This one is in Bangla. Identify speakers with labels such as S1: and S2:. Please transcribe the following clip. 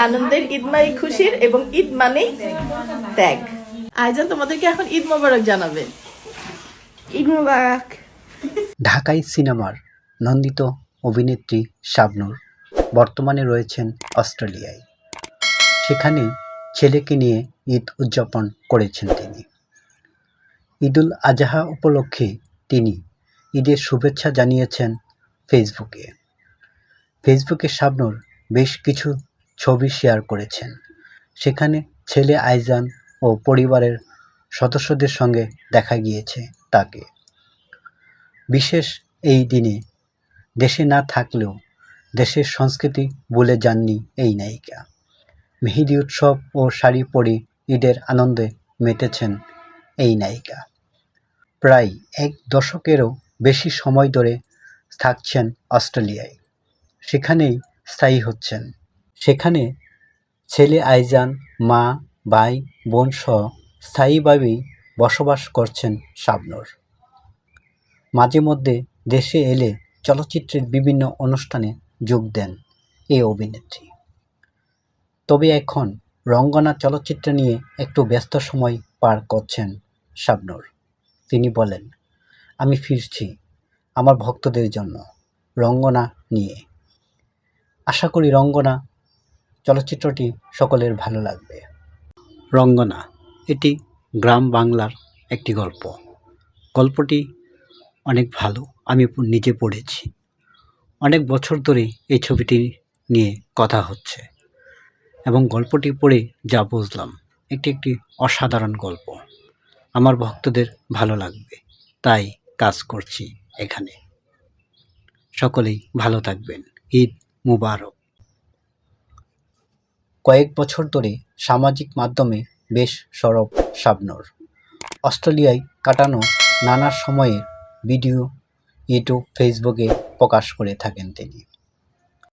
S1: আনন্দের, ঈদ মানে খুশির, এবং ঈদ মানেই ত্যাগ। আইজান তোমাদেরকে এখন ঈদ মোবারক জানাবে। ঈদ মোবারক।
S2: ঢাকাই সিনেমার নন্দিত অভিনেত্রী শাবনূর বর্তমানে রয়েছেন অস্ট্রেলিয়ায়। সেখানে ছেলেকে নিয়ে ঈদ উদযাপন করেছেন তিনি। ঈদুল আজহা উপলক্ষে তিনি ঈদের শুভেচ্ছা জানিয়েছেন ফেসবুকে। ফেসবুকে শাবনূর বেশ কিছু ছবি শেয়ার করেছেন। সেখানে ছেলে আইজান ও পরিবারের সদস্যদের সঙ্গে দেখা গিয়েছে তাকে। বিশেষ এই দিনে দেশে না থাকলেও দেশের সংস্কৃতি ভুলে যাননি এই নায়িকা। মেহেদি উৎসব ও শাড়ি পরে ঈদের আনন্দে মেতেছেন এই নায়িকা। প্রায় 1 দশকেরও বেশি সময় ধরে থাকছেন অস্ট্রেলিয়ায়। সেখানেই স্থায়ী হচ্ছেন। সেখানে ছেলে আইজান, মা, ভাই, বোন সহ স্থায়ীভাবেই বসবাস করছেন শাবনূর। মাঝে মধ্যে দেশে এলে চলচ্চিত্রের বিভিন্ন অনুষ্ঠানে যোগ দেন এই অভিনেত্রী। তবে এখন রঙ্গনা চলচ্চিত্র নিয়ে একটু ব্যস্ত সময় পার করছেন শাবনূর। তিনি বলেন, আমি ফিরছি আমার ভক্তদের জন্য রঙ্গনা নিয়ে। আশা করি রঙ্গনা চলচ্চিত্রটি সকলের ভালো লাগবে। রঙ্গনা এটি গ্রাম বাংলার একটি গল্প। গল্পটি অনেক ভালো, আমি নিজে পড়েছি। অনেক বছর ধরে এই ছবিটি নিয়ে কথা হচ্ছে এবং গল্পটি পড়ে যা বুঝলাম একটি অসাধারণ গল্প। আমার ভক্তদের ভালো লাগবে, তাই কাজ করছি এখানে। সকলেই ভালো থাকবেন। ঈদ মুবারক। কয়েক বছর ধরে সামাজিক মাধ্যমে বেশ সরব শাবনূর। অস্ট্রেলিয়ায় কাটানো নানা সময়ের ভিডিও ইউটিউব, ফেসবুকে প্রকাশ করে থাকেন তিনি।